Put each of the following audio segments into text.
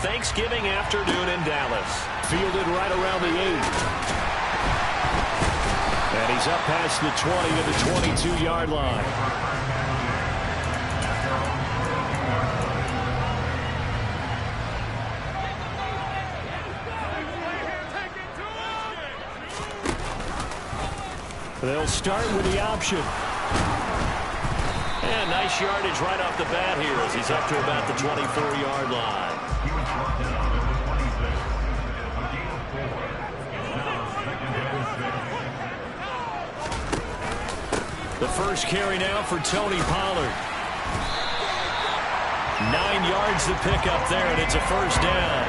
Thanksgiving afternoon in Dallas. Fielded right around the 8. And he's up past the 20 to the 22-yard line. They'll start with the option. And nice yardage right off the bat here as he's up to about the 24-yard line. The first carry now for Tony Pollard. 9 yards to pick up there, and it's a first down.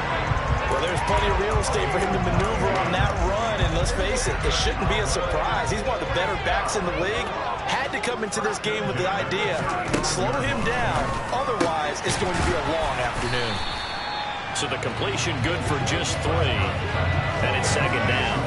Well, there's plenty of real estate for him to maneuver on that run, and let's face it, it shouldn't be a surprise. He's one of the better backs in the league. Had to come into this game with the idea, slow him down, otherwise it's going to be a long afternoon. So the completion good for just 3, and it's second down.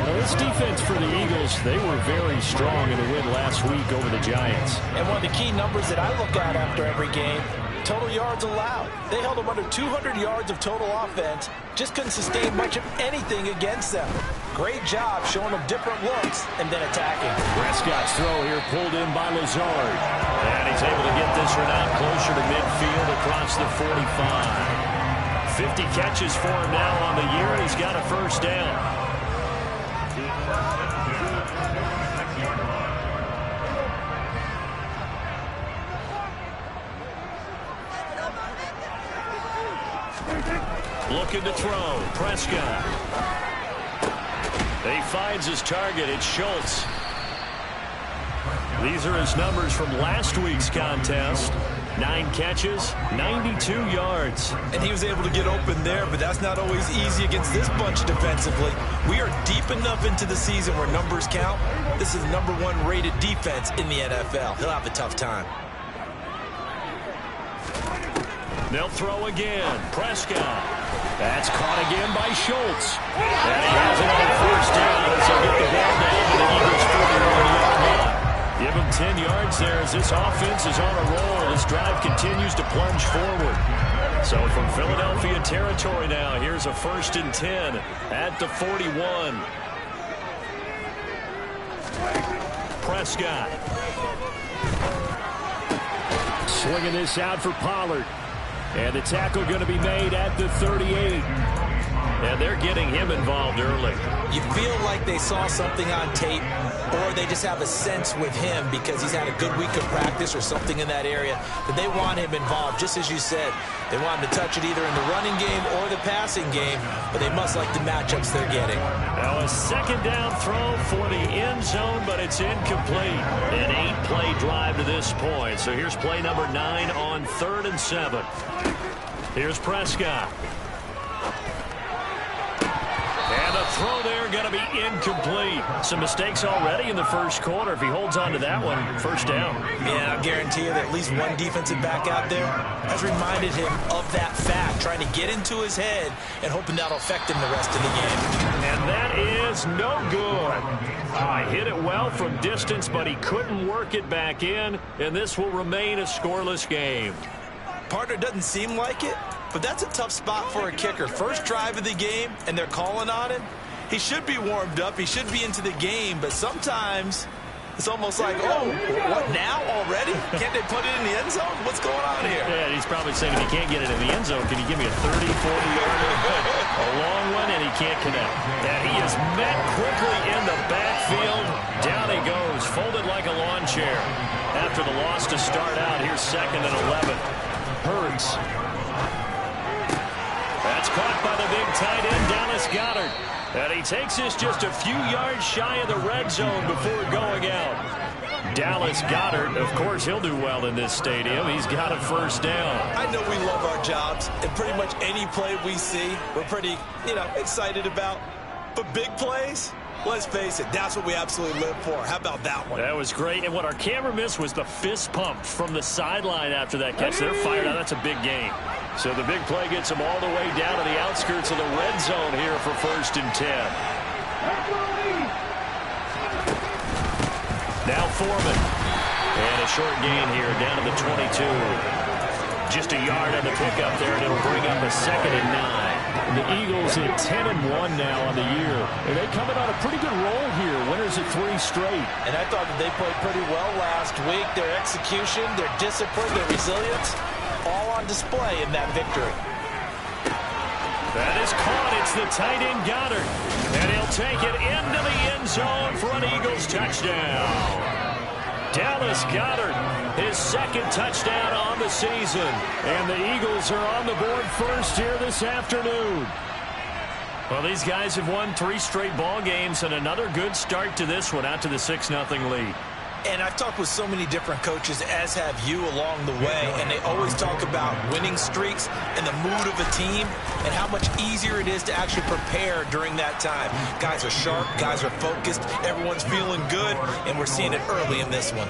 Well, this defense for the Eagles, they were very strong in the win last week over the Giants. And one of the key numbers that I look at after every game, total yards allowed. They held them under 200 yards of total offense. Just couldn't sustain much of anything against them. Great job showing them different looks and then attacking. Prescott's throw here pulled in by Lazard. And he's able to get this one out closer to midfield across the 45. 50 catches for him now on the year, and he's got a first down. Looking to throw. Prescott. He finds his target. It's Schultz. These are his numbers from last week's contest. 9 catches, 92 yards. And he was able to get open there, but that's not always easy against this bunch defensively. We are deep enough into the season where numbers count. This is the #1 rated defense in the NFL. He'll have a tough time. They'll throw again. Prescott. That's caught again by Schultz. And he has it on first down as he'll get the ball down to the Eagles' 41-yard line. Give him 10 yards there as this offense is on a roll. This drive continues to plunge forward. So from Philadelphia territory now, here's a 1st and 10 at the 41. Prescott. Swinging this out for Pollard. And the tackle going to be made at the 38. And they're getting him involved early. You feel like they saw something on tape, or they just have a sense with him because he's had a good week of practice or something in that area that they want him involved. Just as you said, they want him to touch it either in the running game or the passing game, but they must like the matchups they're getting. Now a second down throw for the end zone, but it's incomplete. An 8-play drive to this point. So here's play number 9 on 3rd and 7. Here's Prescott. And the throw there going to be incomplete. Some mistakes already in the first quarter. If he holds on to that one, first down. Yeah, I'll guarantee you that at least one defensive back out there has reminded him of that fact, trying to get into his head and hoping that'll affect him the rest of the game. And that is no good. Hit it well from distance, but he couldn't work it back in, and this will remain a scoreless game. Partner, doesn't seem like it, but that's a tough spot for a kicker. First drive of the game, and they're calling on him. He should be warmed up. He should be into the game, but sometimes it's almost like, oh, what now already? Can't they put it in the end zone? What's going on here? Yeah, he's probably saying, if you can't get it in the end zone, can you give me a 30, 40-yarder? A long one, and he can't connect. And he is met quickly in the backfield. Down he goes, folded like a lawn chair. After the loss to start out, here's 2nd and 11. Hurts. That's caught by the big tight end, Dallas Goedert. And he takes this just a few yards shy of the red zone before going out. Dallas Goedert, of course, he'll do well in this stadium. He's got a first down. I know we love our jobs, and pretty much any play we see, we're pretty, excited about. But big plays, let's face it, that's what we absolutely live for. How about that one? That was great. And what our camera missed was the fist pump from the sideline after that catch. They're fired out. That's a big game. So the big play gets them all the way down to the outskirts of the red zone here for 1st and 10. Now Foreman. And a short gain here down to the 22. Just a yard on the pickup there, and it'll bring up a 2nd and 9. The Eagles at 10-1 now on the year. And they coming on a pretty good roll here. Winners of 3 straight. And I thought that they played pretty well last week. Their execution, their discipline, their resilience, all on display in that victory. That is caught. It's the tight end Goddard. And he'll take it into the end zone for an Eagles touchdown. Dallas Goedert, his 2nd touchdown on the season. And the Eagles are on the board first here this afternoon. Well, these guys have won 3 straight ball games and another good start to this one out to the 6-0 lead. And I've talked with so many different coaches, as have you, along the way, and they always talk about winning streaks and the mood of a team and how much easier it is to actually prepare during that time. Guys are sharp, guys are focused, everyone's feeling good, and we're seeing it early in this one.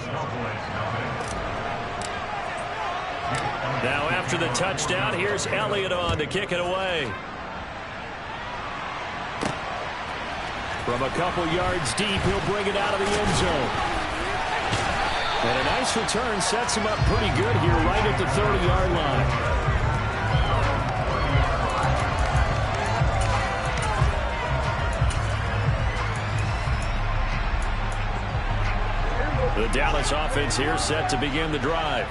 Now after the touchdown, here's Elliott on to kick it away. From a couple yards deep, he'll bring it out of the end zone. And a nice return sets him up pretty good here right at the 30-yard line. The Dallas offense here set to begin the drive.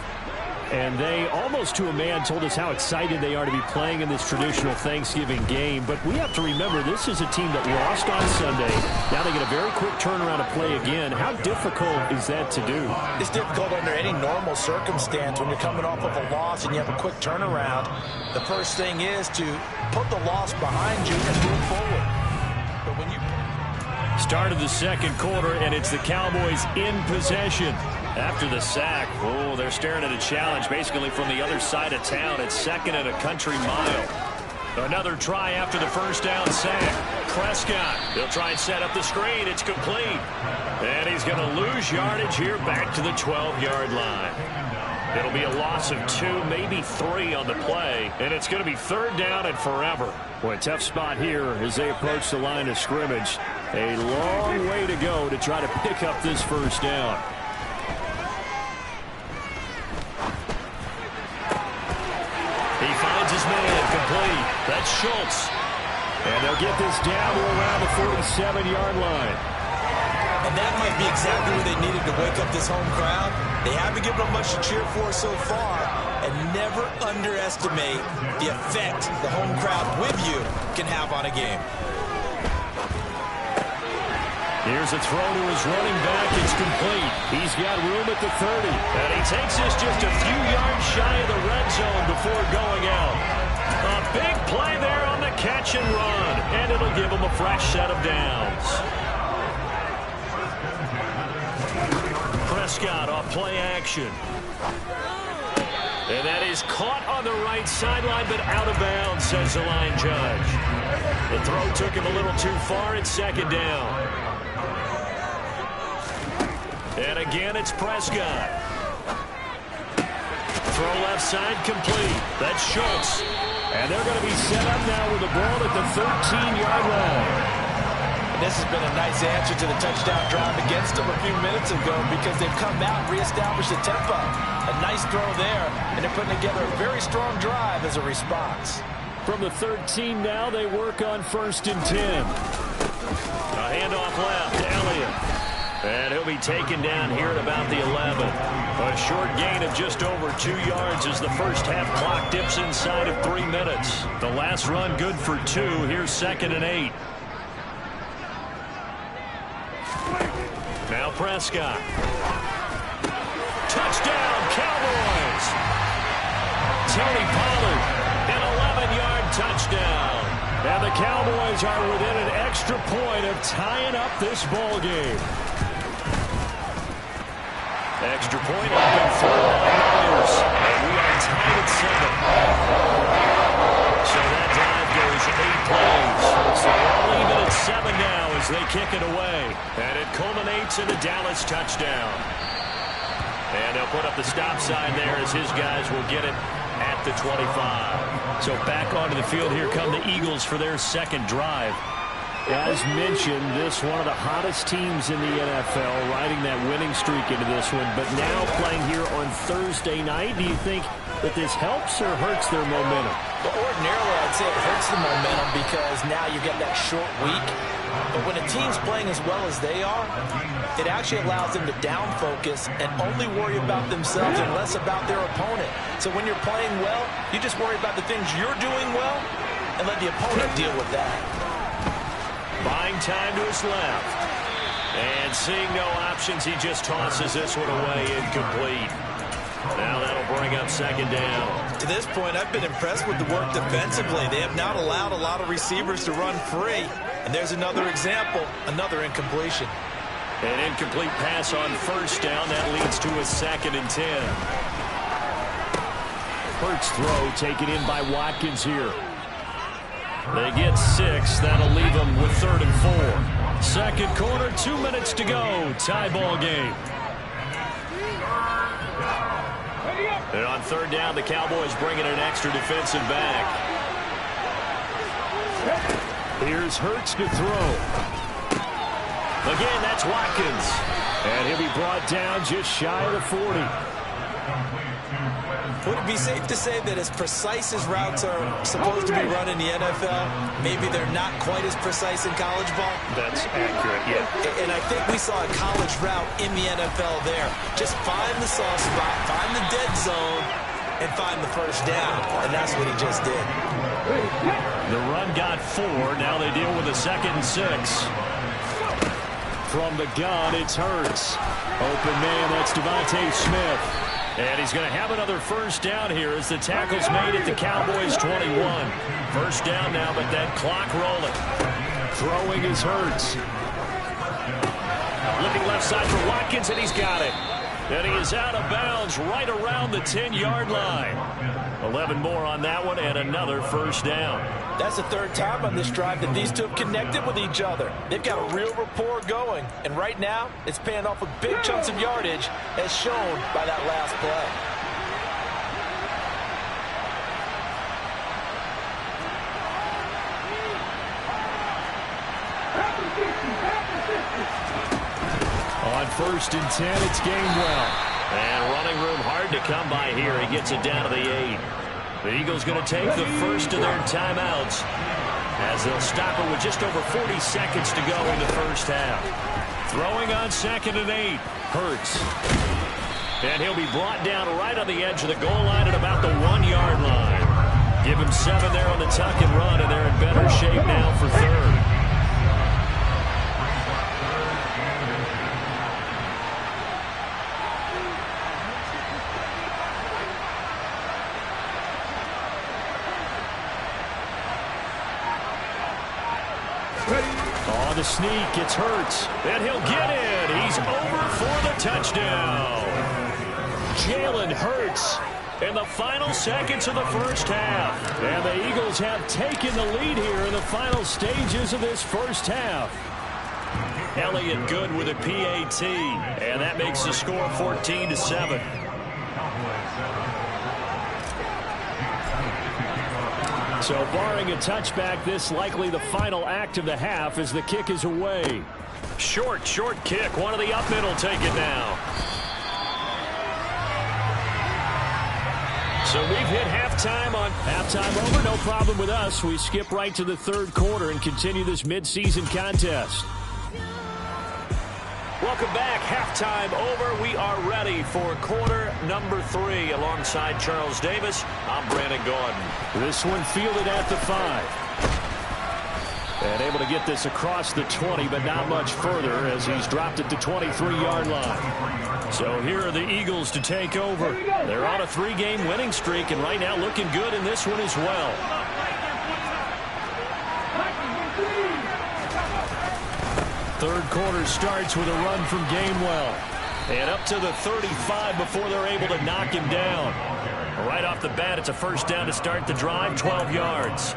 And they, almost to a man, told us how excited they are to be playing in this traditional Thanksgiving game. But we have to remember, this is a team that lost on Sunday. Now they get a very quick turnaround to play again. How difficult is that to do? It's difficult under any normal circumstance when you're coming off of a loss and you have a quick turnaround. The first thing is to put the loss behind you and move forward. But when you start of the 2nd quarter, and it's the Cowboys in possession. After the sack, oh, they're staring at a challenge basically from the other side of town. It's 2nd and a country mile. Another try after the first down sack. Prescott, they'll try and set up the screen. It's complete. And he's going to lose yardage here back to the 12-yard line. It'll be a loss of 2, maybe 3 on the play. And it's going to be 3rd down and forever. Boy, tough spot here as they approach the line of scrimmage. A long way to go to try to pick up this first down. He finds his man complete. That's Schultz. And they'll get this down to around the 47-yard line. And that might be exactly what they needed to wake up this home crowd. They haven't given them much to cheer for so far. And never underestimate the effect the home crowd with you can have on a game. Here's a throw to his running back. It's complete. He's got room at the 30. And he takes this just a few yards shy of the red zone before going out. A big play there on the catch and run. And it'll give him a fresh set of downs. Prescott off play action. And that is caught on the right sideline, but out of bounds, says the line judge. The throw took him a little too far. It's 2nd down. And again, it's Prescott. Throw left side complete. That's Schultz. And they're going to be set up now with the ball at the 13-yard line. And this has been a nice answer to the touchdown drive against them a few minutes ago because they've come out and reestablished the tempo. A nice throw there, and they're putting together a very strong drive as a response. From the 13 now, they work on 1st and 10. A handoff left to Elliott. And he'll be taken down here at about the 11. A short gain of just over 2 yards as the first half clock dips inside of 3 minutes. The last run good for 2. Here's 2nd and 8. Now Prescott. Touchdown, Cowboys! Tony Pollard, an 11-yard touchdown. And the Cowboys are within an extra point of tying up this ball game. Extra point up and full by Myers. And we are tied at 7. So that drive goes 8 plays. So all even at 7 now as they kick it away. And it culminates in a Dallas touchdown. And they'll put up the stop sign there as his guys will get it at the 25. So back onto the field, here come the Eagles for their 2nd drive. As mentioned, this one of the hottest teams in the NFL, riding that winning streak into this one, but now playing here on Thursday night. Do you think that this helps or hurts their momentum? Well, ordinarily, creates the momentum because now you get that short week. But when a team's playing as well as they are, it actually allows them to down focus and only worry about themselves and less about their opponent. So when you're playing well, you just worry about the things you're doing well and let the opponent deal with that. Buying time to his left. And seeing no options, he just tosses this one away incomplete. Now that'll bring up second down. To this point, I've been impressed with the work defensively. They have not allowed a lot of receivers to run free. And there's another example, another incompletion. An incomplete pass on first down. That leads to a 2nd and 10. Hurts throw taken in by Watkins here. They get 6. That'll leave them with 3rd and 4. Second quarter, 2 minutes to go. Tie ball game. And on 3rd down, the Cowboys bringing an extra defensive back. Here's Hurts to throw. Again, that's Watkins. And he'll be brought down just shy of the 40. Would it be safe to say that as precise as routes are supposed to be run in the NFL, maybe they're not quite as precise in college ball? That's accurate, yeah. And I think we saw a college route in the NFL there. Just find the soft spot, find the dead zone, and find the first down. And that's what he just did. The run got 4. Now they deal with a 2nd and 6. From the gun, it's Hurts. Open man, that's Devontae Smith. And he's going to have another first down here as the tackle's made at the Cowboys' 21. First down now, but that clock rolling. Throwing is Hurts. Looking left side for Watkins, and he's got it. And he is out of bounds right around the 10-yard line. 11 more on that one, and another first down. That's the 3rd time on this drive that these two have connected with each other. They've got a real rapport going, and right now it's paying off with big chunks of yardage as shown by that last play. On 1st and 10, it's Gainwell. And running room hard to come by here. He gets it down to the 8. The Eagles going to take the first of their timeouts as they'll stop it with just over 40 seconds to go in the first half. Throwing on 2nd and 8. Hurts. And he'll be brought down right on the edge of the goal line at about the 1-yard line. Give him 7 there on the tuck and run, and they're in better shape now for 3rd. On the sneak, it's Hurts. And he'll get it. He's over for the touchdown. Jalen Hurts in the final seconds of the first half. And the Eagles have taken the lead here in the final stages of this first half. Elliott good with a PAT. And that makes the score 14-7. So barring a touchback, this likely the final act of the half as the kick is away. Short kick. One of the up middle take it now. So we've hit halftime on halftime over. No problem with us. We skip right to the 3rd quarter and continue this midseason contest. Welcome back. Halftime over. We are ready for quarter number 3 alongside Charles Davis. I'm Brandon Gordon. This one fielded at the 5. And able to get this across the 20, but not much further as he's dropped it to 23-yard line. So here are the Eagles to take over. They're on a 3-game winning streak, and right now looking good in this one as well. Third quarter starts with a run from Gainwell. And up to the 35 before they're able to knock him down. Right off the bat, it's a first down to start the drive, 12 yards.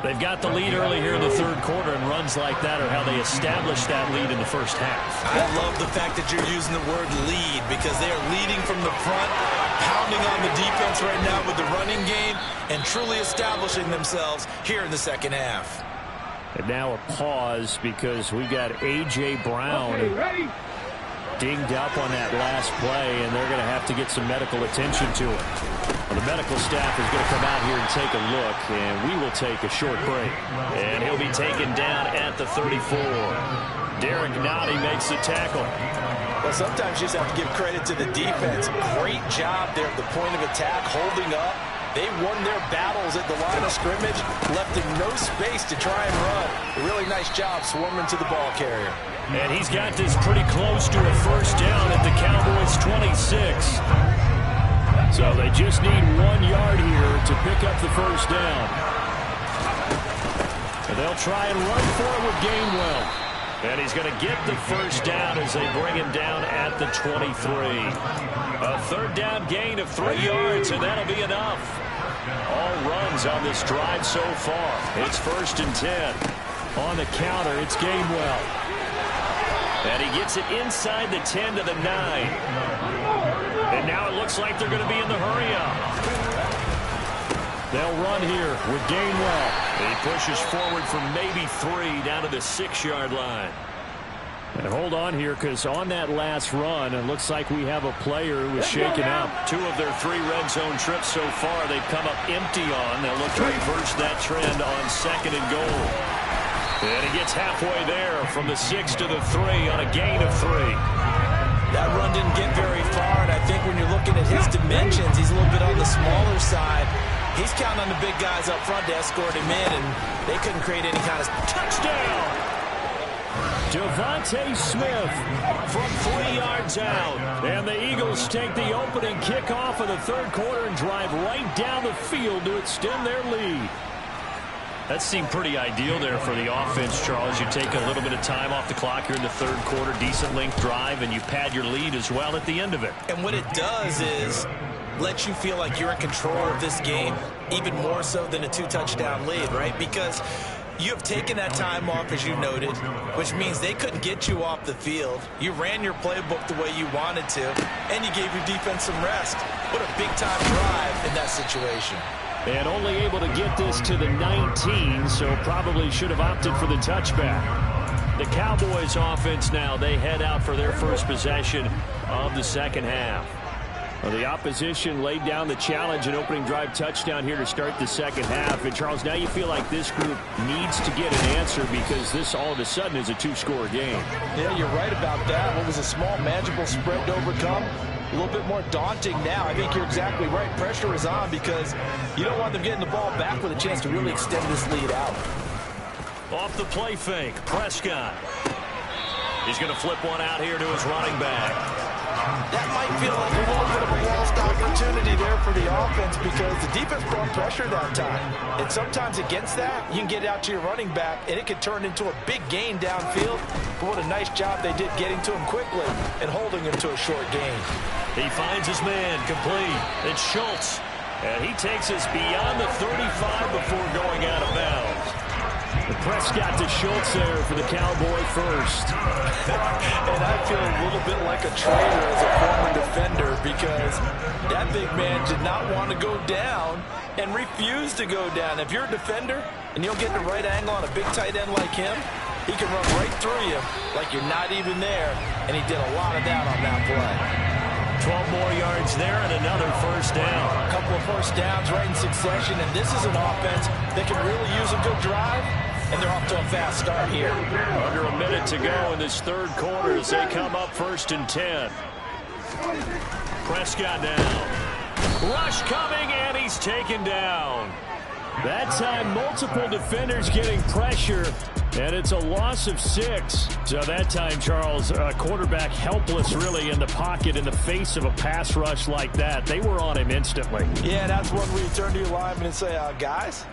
They've got the lead early here in the 3rd quarter, and runs like that are how they establish that lead in the first half. I love the fact that you're using the word lead because they are leading from the front, pounding on the defense right now with the running game, and truly establishing themselves here in the 2nd half. And now a pause because we got A.J. Brown. dinged up on that last play, and they're going to have to get some medical attention to it. Well, the medical staff is going to come out here and take a look, and we will take a short break. And he'll be taken down at the 34. Derek Nottie makes the tackle. Well, sometimes you just have to give credit to the defense. Great job there at the point of attack, holding up. They won their battles at the line of scrimmage, left him no space to try and run. A really nice job swarming to the ball carrier. And he's got this pretty close to a first down at the Cowboys' 26. So they just need 1 yard here to pick up the first down. And they'll try and run for it with Gainwell. And he's going to get the first down as they bring him down at the 23. A third down gain of 3 yards, and that'll be enough. All runs on this drive so far. It's 1st and 10. On the counter, it's Gainwell. And he gets it inside the 10 to the 9. And now it looks like they're going to be in the hurry-up. They'll run here with Gainwell. He pushes forward for maybe 3 down to the 6-yard line. And hold on here, because on that last run, it looks like we have a player who was shaken up. 2 of their 3 red zone trips so far, they've come up empty on. They'll look to reverse that trend on 2nd and goal. And he gets halfway there from the 6 to the 3 on a gain of 3. That run didn't get very far, and I think when you're looking at his dimensions, he's a little bit on the smaller side. He's counting on the big guys up front to escort him in, and they couldn't create any kind of touchdown. Devontae Smith from 3 yards out. And the Eagles take the opening kickoff of the 3rd quarter and drive right down the field to extend their lead. That seemed pretty ideal there for the offense, Charles. You take a little bit of time off the clock here in the 3rd quarter, decent length drive, and you pad your lead as well at the end of it. And what it does is let you feel like you're in control of this game, even more so than a 2-touchdown lead, right? Because you have taken that time off, as you noted, which means they couldn't get you off the field. You ran your playbook the way you wanted to, and you gave your defense some rest. What a big-time drive in that situation. And only able to get this to the 19, so probably should have opted for the touchback. The Cowboys offense now, they head out for their first possession of the 2nd half. Well, the opposition laid down the challenge and opening drive touchdown here to start the 2nd half. And, Charles, now you feel like this group needs to get an answer because this all of a sudden is a 2-score game. Yeah, you're right about that. What was a small, manageable spread to overcome? A little bit more daunting now. I think you're exactly right. Pressure is on because you don't want them getting the ball back with a chance to really extend this lead out. Off the play fake, Prescott. He's going to flip one out here to his running back. That might feel like a little bit of a lost opportunity there for the offense because the defense brought pressure that time. And sometimes against that, you can get out to your running back, and it could turn into a big gain downfield. But what a nice job they did getting to him quickly and holding him to a short gain. He finds his man complete. It's Schultz. And he takes us beyond the 35 before going out of bounds. The Prescott to Schultz there for the Cowboy first. And I feel a little bit like a traitor as a former defender because that big man did not want to go down and refused to go down. If you're a defender and you'll get the right angle on a big tight end like him, he can run right through you like you're not even there, and he did a lot of that on that play. 12 more yards there and another first down. A couple of first downs right in succession, and this is an offense that can really use a good drive, and they're off to a fast start here. Under a minute to go in this 3rd quarter as they come up 1st and 10. Prescott now. Rush coming, and he's taken down. That time, multiple defenders getting pressure, and it's a loss of 6. So that time, Charles, quarterback helpless really in the pocket in the face of a pass rush like that. They were on him instantly. Yeah, that's when we turn to your lineman and say, guys,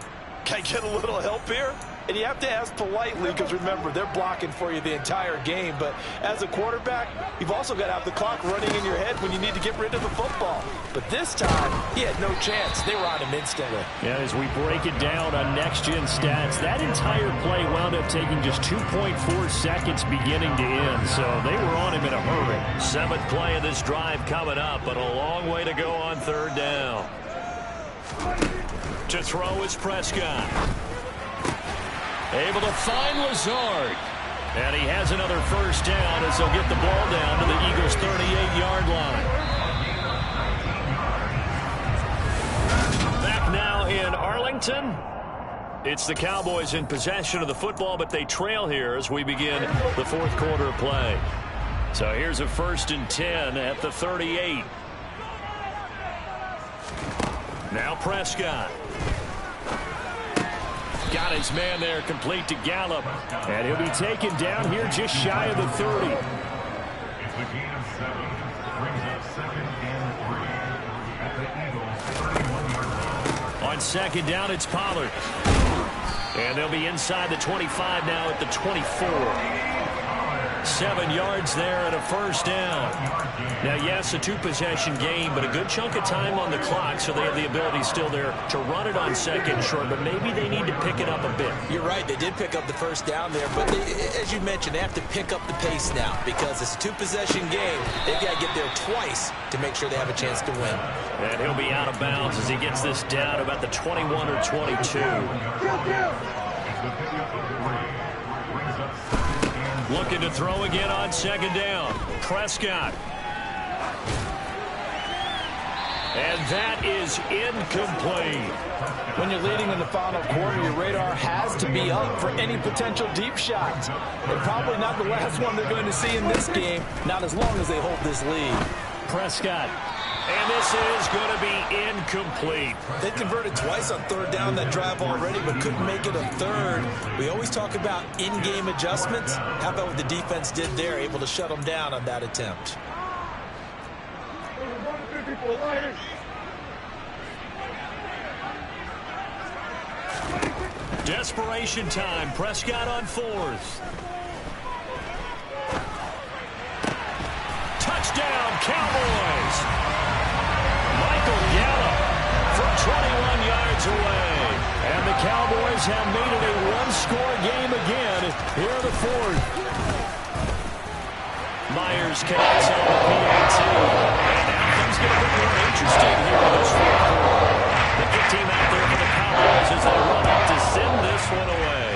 can I get a little help here? And you have to ask politely because, remember, they're blocking for you the entire game. But as a quarterback, you've also got to have the clock running in your head when you need to get rid of the football. But this time, he had no chance. They were on him instantly. Yeah, as we break it down on next-gen stats, that entire play wound up taking just 2.4 seconds beginning to end. So they were on him in a hurry. 7th play of this drive coming up, but a long way to go on 3rd down. To throw is Prescott. Able to find Lazard. And he has another first down as they'll get the ball down to the Eagles' 38-yard line. Back now in Arlington. It's the Cowboys in possession of the football, but they trail here as we begin the fourth quarter of play. So here's a 1st and 10 at the 38. Now Prescott. Got his man there, complete to Gallup. And he'll be taken down here just shy of the 30. It's a gain of 7. Brings up 2nd and 3 at the Eagles' 31-yard line. On 2nd down, it's Pollard. And they'll be inside the 25 now at the 24. 7 yards there and a first down. Now, yes, a 2-possession game, but a good chunk of time on the clock, so they have the ability still there to run it on 2nd short, but maybe they need to pick it up a bit. You're right. They did pick up the first down there, but as you mentioned, they have to pick up the pace now because it's a 2-possession game. They've got to get there twice to make sure they have a chance to win. And he'll be out of bounds as he gets this down about the 21 or 22. Looking to throw again on 2nd down. Prescott. And that is incomplete. When you're leading in the final quarter, your radar has to be up for any potential deep shots. And probably not the last one they're going to see in this game, not as long as they hold this lead. Prescott. And this is going to be incomplete. They converted twice on 3rd down that drive already, but couldn't make it a 3rd. We always talk about in-game adjustments. How about what the defense did there, able to shut them down on that attempt? Desperation time. Prescott on 4th. Touchdown, Cowboys. Michael Gallup from 21 yards away. And the Cowboys have made it a one-score game again here in the 4th. Myers connects on the PAT. And now things get a bit more interesting here in this 4th quarter. The good team out there for the Cowboys as they run up to send this one away.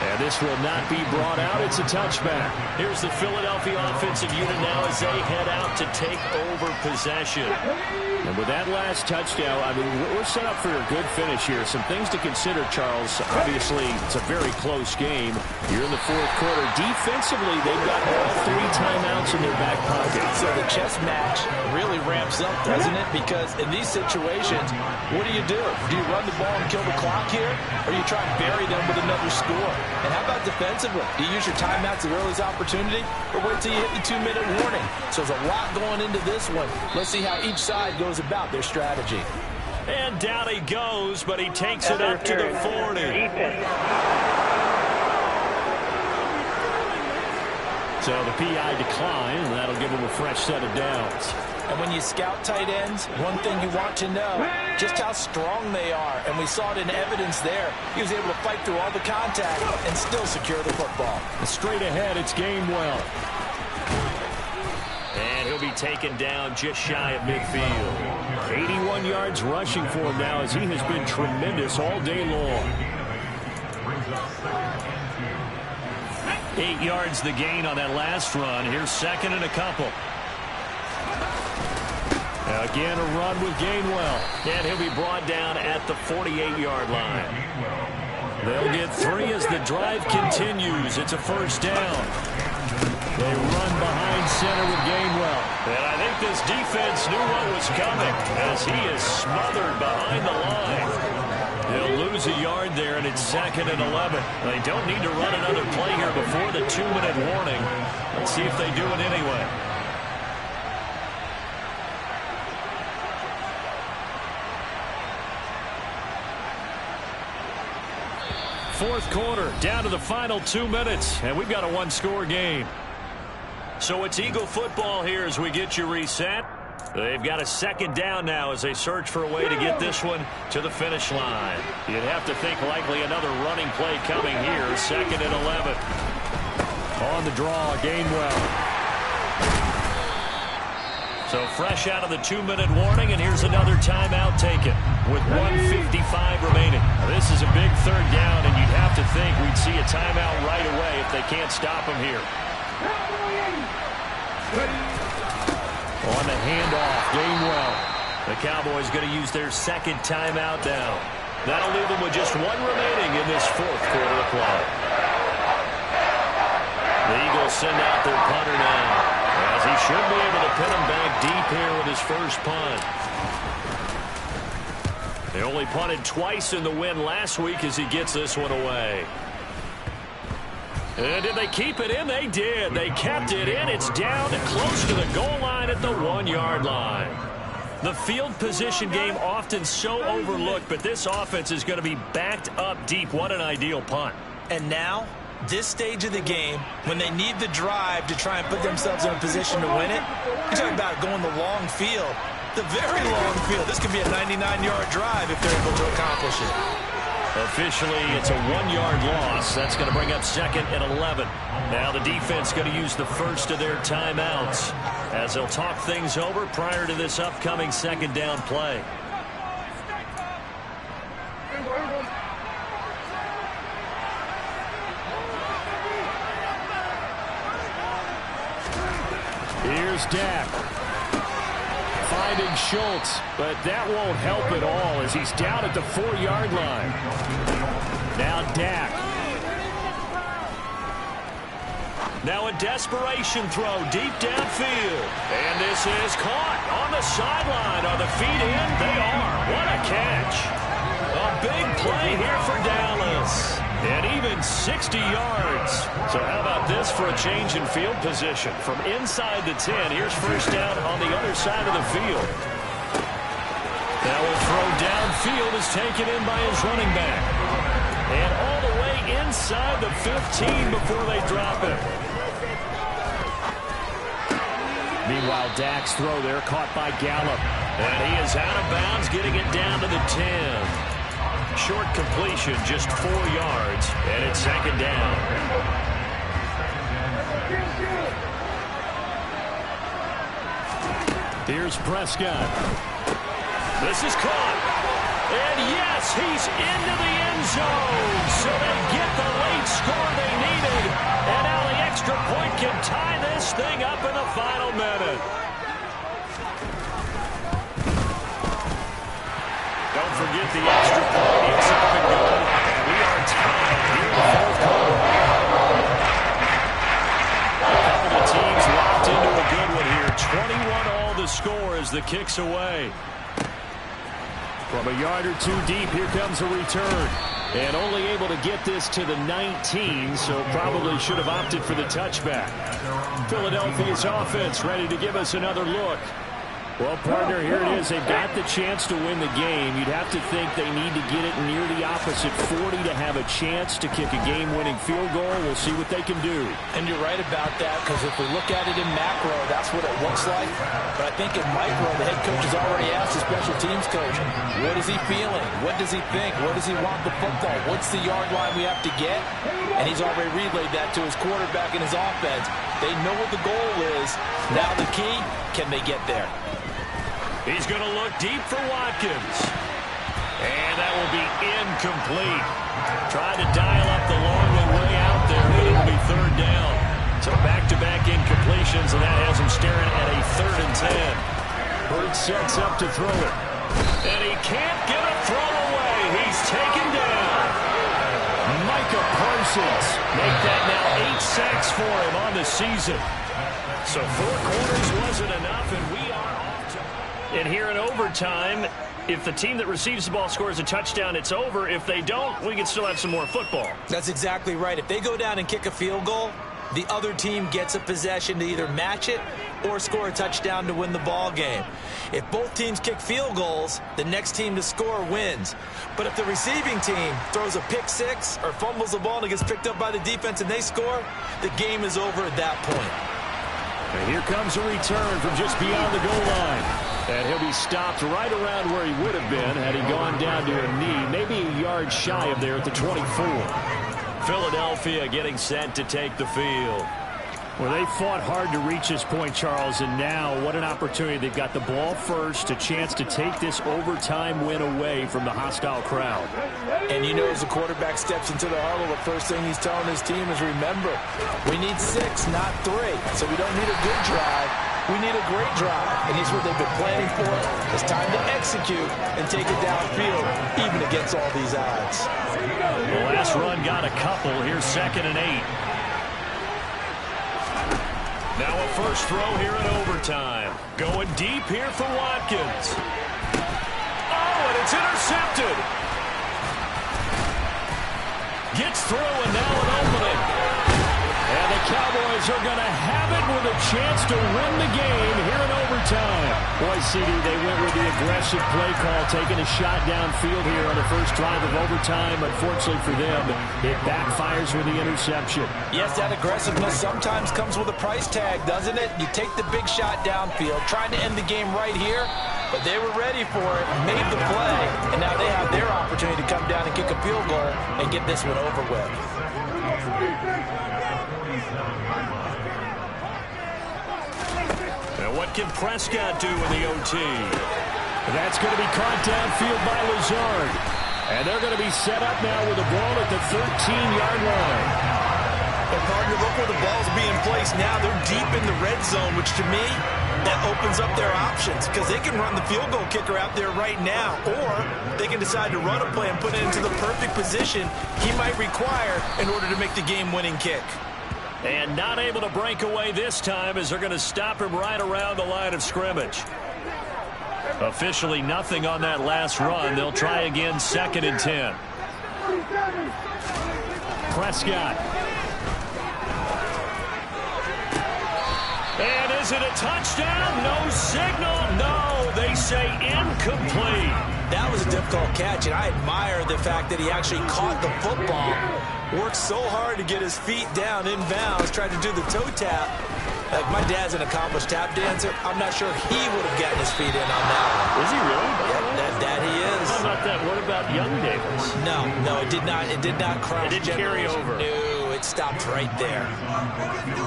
And this will not be brought out. It's a touchback. Here's the Philadelphia offensive unit now as they head out to take over possession. And with that last touchdown, I mean, we're set up for a good finish here. Some things to consider, Charles. Obviously, it's a very close game. You're in the 4th quarter. Defensively, they've got all 3 timeouts in their back pocket. So the chess match really ramps up, doesn't it? Because in these situations, what do? Do you run the ball and kill the clock here? Or do you try and bury them with another score? And how about defensively? Do you use your timeouts at the earliest opportunity? Or wait till you hit the 2-minute warning? So there's a lot going into this one. Let's see how each side goes about their strategy. And down he goes, but he takes it up to the 40. So the PI decline, and that'll give him a fresh set of downs. And when you scout tight ends, one thing you want to know, just how strong they are. And we saw it in evidence there. He was able to fight through all the contact and still secure the football. And straight ahead, it's Gainwell. And he'll be taken down just shy of midfield. 81 yards rushing for him now as he has been tremendous all day long. 8 yards the gain on that last run. Here's 2nd and a couple. Again, a run with Gainwell. And he'll be brought down at the 48-yard line. They'll get 3 as the drive continues. It's a first down. They run behind center with Gainwell. And I think this defense knew what was coming as he is smothered behind the line. They'll lose a yard there, and it's 2nd and 11. They don't need to run another play here before the 2-minute warning. Let's see if they do it anyway. Fourth quarter, down to the final 2 minutes, and we've got a one-score game. So it's Eagle football here as we get you reset. They've got a 2nd down now as they search for a way to get this one to the finish line. You'd have to think likely another running play coming here. 2nd and 11. On the draw, Gainwell. So fresh out of the 2-minute warning, and here's another timeout taken with 1:55 remaining. Now, this is a big third down, and you'd have to think we'd see a timeout right away if they can't stop him here. On the handoff, Gainwell. The Cowboys going to use their second timeout now. That'll leave them with just one remaining in this fourth quarter of play. The Eagles send out their punter now, as he should be able to pin him back deep here with his first punt. They only punted twice in the win last week as he gets this one away. And did they keep it in? They did. They kept it in. It's down close to the goal line at the 1-yard line. The field position game often so overlooked, but this offense is going to be backed up deep. What an ideal punt. And now, this stage of the game, when they need the drive to try and put themselves in a position to win it, you're talking about going the long field, the very long field. This could be a 99-yard drive if they're able to accomplish it. Officially, it's a 1-yard loss. That's going to bring up 2nd and 11. Now the defense going to use the first of their timeouts as they'll talk things over prior to this upcoming second down play. Here's Dak. Finding Schultz, but that won't help at all as he's down at the 4-yard line. Now Dak. Now a desperation throw deep downfield. And this is caught on the sideline. Are the feet in? They are. What a catch. A big play here for Dallas. And even 60 yards. So how about this for a change in field position? From inside the 10, here's first down on the other side of the field. Now a throw downfield is taken in by his running back. And all the way inside the 15 before they drop him. Meanwhile, Dak's throw there caught by Gallup. And he is out of bounds, getting it down to the 10. Short completion, just 4 yards, and it's second down. Here's Prescott. This is caught. And yes, he's into the end zone. So they get the late score they needed. And now the extra point can tie this thing up in the final minute. Don't forget the extra point. It's up and good. We are tied here in the fourth quarter. A couple of teams locked into a good one here. 21-all the score as the kick's away. From a yard or two deep, here comes a return. And only able to get this to the 19, so probably should have opted for the touchback. Philadelphia's offense ready to give us another look. Well, partner, here it is. They've got the chance to win the game. You'd have to think they need to get it near the opposite 40 to have a chance to kick a game-winning field goal. We'll see what they can do. And you're right about that, because if we look at it in macro, that's what it looks like. But I think in micro, the head coach has already asked the special teams coach, what is he feeling? What does he think? Where does he want the football? What's the yard line we have to get? And he's already relayed that to his quarterback and his offense. They know what the goal is. Now the key, can they get there? He's going to look deep for Watkins. And that will be incomplete. Tried to dial up the long way out there, but it'll be third down. So back-to-back incompletions, and that has him staring at a 3rd and 10. Bird sets up to throw it. And he can't get a throw away. He's taken down. Micah Parsons make that now 8 sacks for him on the season. So 4 quarters wasn't enough, and we are off to... And here in overtime, if the team that receives the ball scores a touchdown, it's over. If they don't, we can still have some more football. That's exactly right. If they go down and kick a field goal, the other team gets a possession to either match it or score a touchdown to win the ball game. If both teams kick field goals, the next team to score wins. But if the receiving team throws a pick six or fumbles the ball and it gets picked up by the defense and they score, the game is over at that point. And here comes a return from just beyond the goal line. And he'll be stopped right around where he would have been had he gone down to a knee, maybe a yard shy of there at the 24. Philadelphia getting set to take the field. Well, they fought hard to reach this point, Charles, and now what an opportunity. They've got the ball first, a chance to take this overtime win away from the hostile crowd. And you know, as the quarterback steps into the huddle, the first thing he's telling his team is, remember, we need 6, not 3. So we don't need a good drive. We need a great drive. And here's what they've been planning for. It's time to execute and take it downfield, even against all these odds. The last run got a couple. Here's 2nd and 8. Now a first throw here in overtime. Going deep here for Watkins. Oh, and it's intercepted. Gets through, and now an opening. And the Cowboys are going to have it with a chance to win the game here in overtime. Boy, CD, they went with the aggressive play call, taking a shot downfield here on the first drive of overtime. Unfortunately for them, it backfires with the interception. Yes, that aggressiveness sometimes comes with a price tag, doesn't it? You take the big shot downfield, trying to end the game right here, but they were ready for it, made the play, and now they have their opportunity to come down and kick a field goal and get this one over with. Now what can Prescott do in the OT? That's going to be caught downfield by Lazard. And they're going to be set up now with the ball at the 13-yard line. And partner, look where the ball's being placed now. They're deep in the red zone, which to me, that opens up their options because they can run the field goal kicker out there right now, or they can decide to run a play and put it into the perfect position he might require in order to make the game-winning kick. And not able to break away this time as they're going to stop him right around the line of scrimmage. Officially nothing on that last run. They'll try again, 2nd and 10. Prescott. And is it a touchdown? No signal. No, they say incomplete. That was a difficult catch, and I admire the fact that he actually caught the football. Worked so hard to get his feet down inbounds, tried to do the toe tap. Like, my dad's an accomplished tap dancer. I'm not sure he would have gotten his feet in on that one. Is he really? Yeah, that he is. How about that? What about young Davis? No, it did not. It did not cross. It didn't carry over. No, it stopped right there.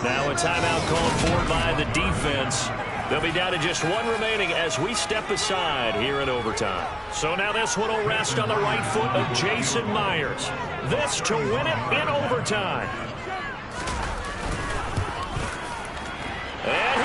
Now a timeout called for by the defense. They'll be down to just one remaining as we step aside here in overtime. So now this one will rest on the right foot of Jason Myers. This to win it in overtime. And